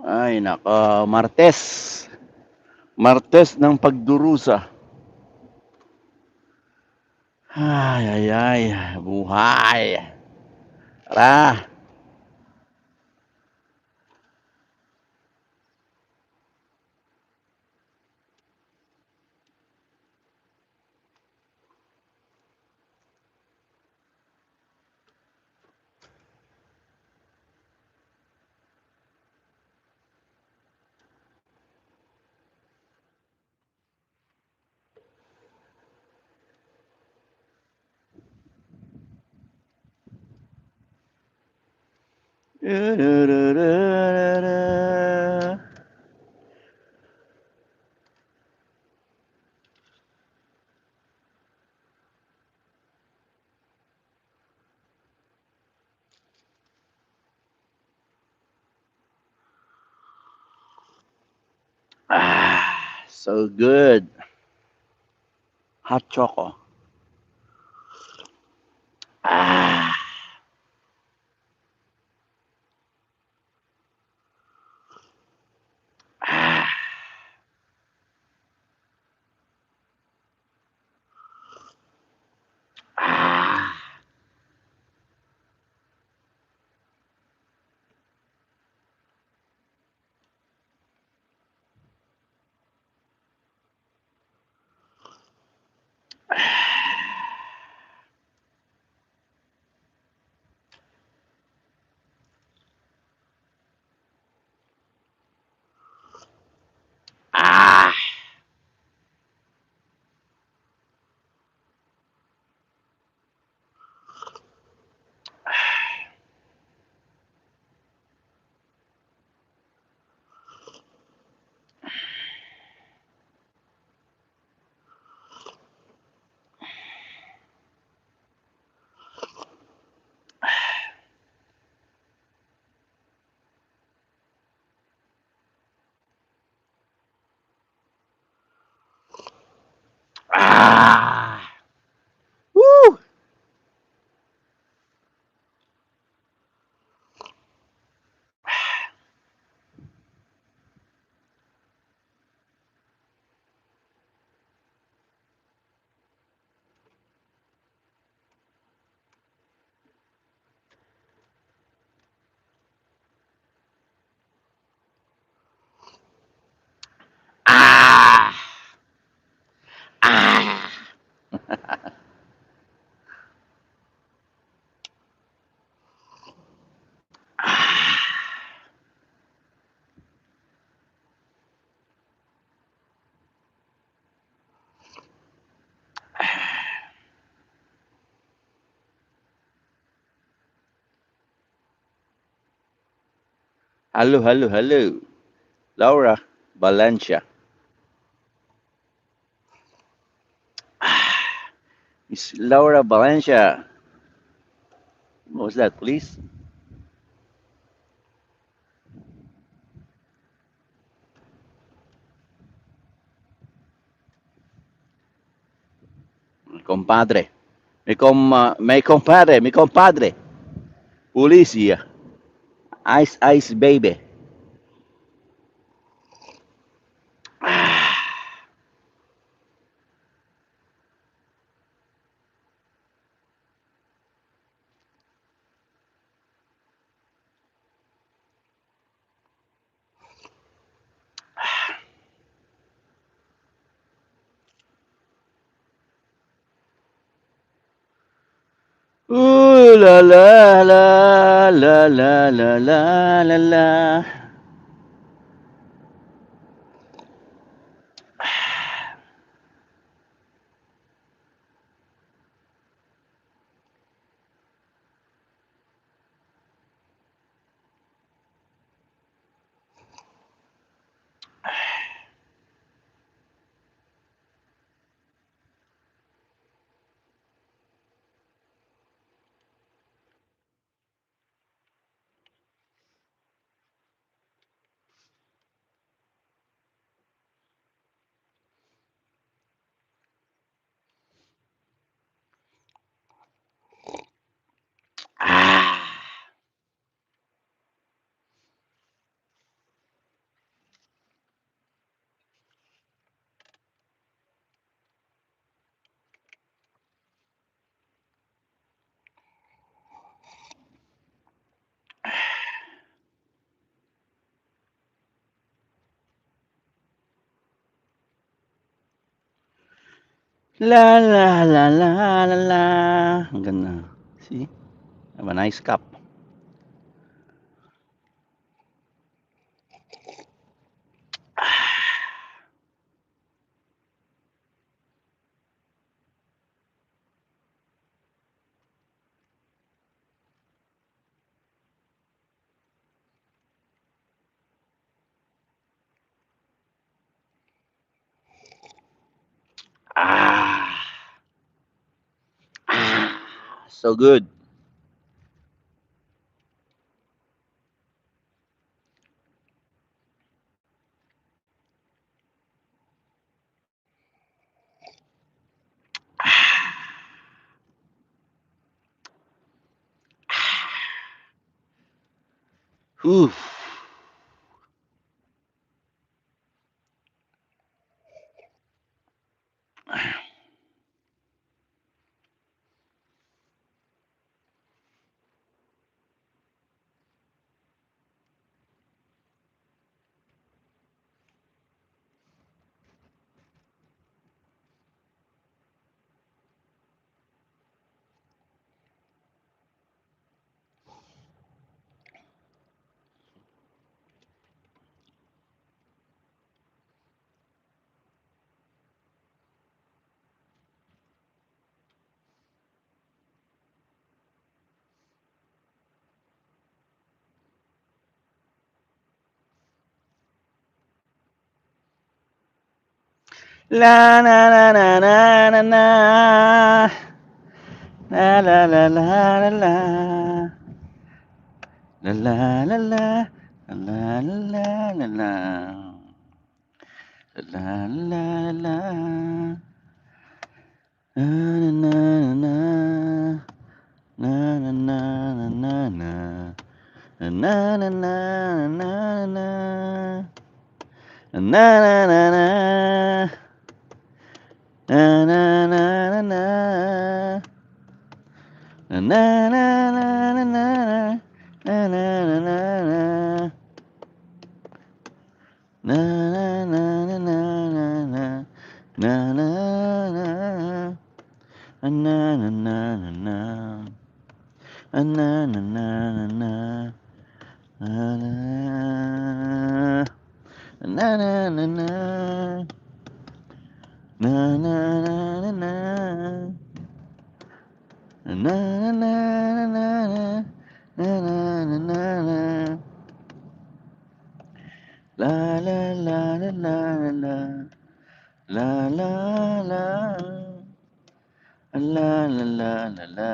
Ay naku, Martes. Martes ng pagdurusa. Ay, buhay. Tara. So good. Hot choco. Ah, ah, ah, ah. Ah. Woo! Ah. Ah. Hello. Laura Valencia. Miss Laura Valencia. What was that, please? Compadre. Mi compadre. Policia. Ice, baby. Ooh la. La la la la la la. Ang ganda. See? Have a nice cup. Ah, ah, so good. Whew. La na na na na na na. La la la la la la. La la la la. La la la la la. La la la la. Na na na na. Na na na na na. Na na na na na na. Na na na na. Na na na na na. Na na na na na na. Na na na na na. Na na na na na na na. Na na na. Na na na na na. Na na na na na. Na na. Na na na na. Na na na na na. Na na na na na. Na na na na na. La la la la la la. La la la. La la la la la.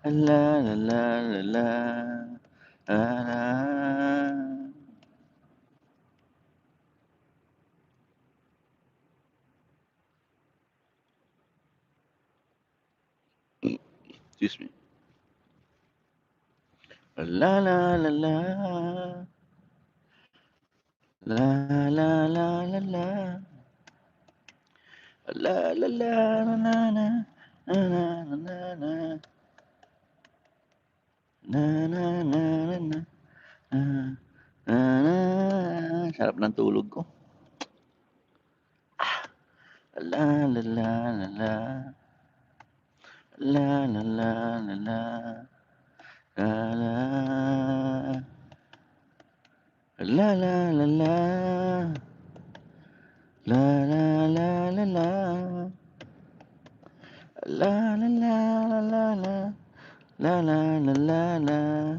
La la la la la. La la. Excuse me. La la la la. La la la la la. La la la na na na. Na na na na na. Na na na na na. Ah, sarap ng tulog ko. La la la la la. La la la la la. La la. La la la la. La la la la la. La la la la la la. La la la la la.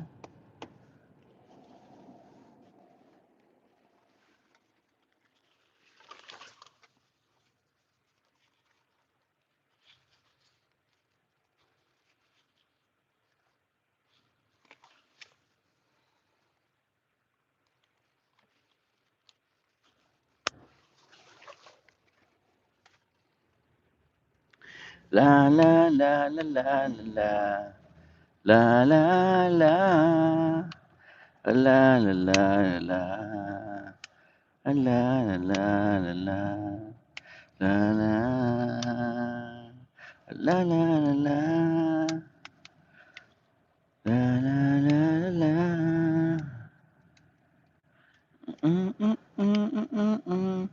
La la la la la la la. La la la. La la la la. La la la la la. La la. La la la la. La la la la la. Mm, mm, mm, mm, mm, mm.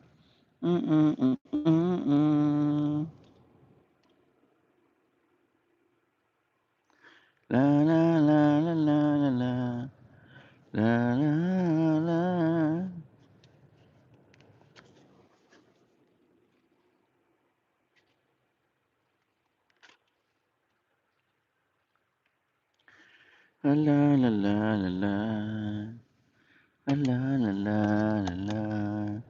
Mm, mm, mm, mm, mm. La la la la la. La la la la la.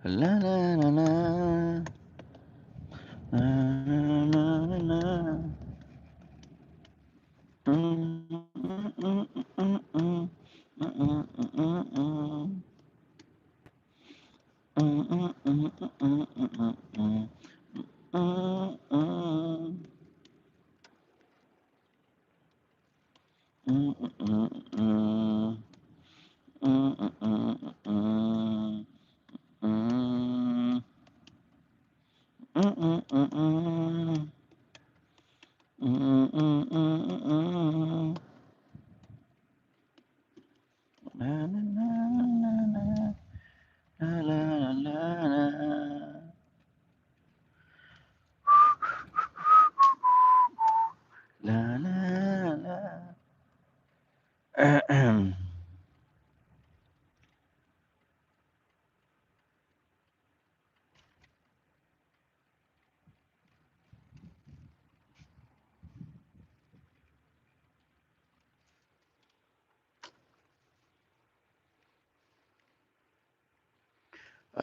La la la la. La la la la.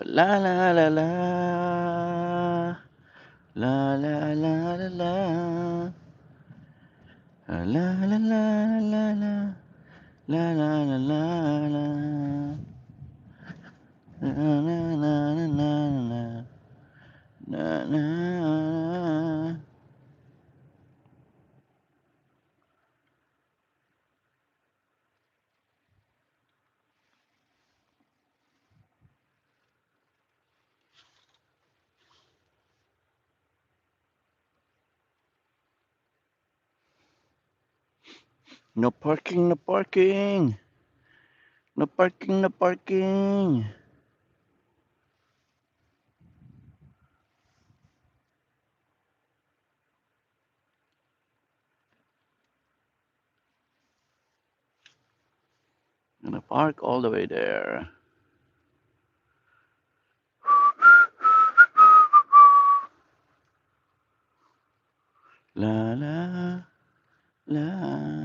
La la la la. La la la la la. La la la la la la. La la la la la. Na na na na na na na. No parking, no parking. No parking, no parking. Gonna park all the way there. La la la.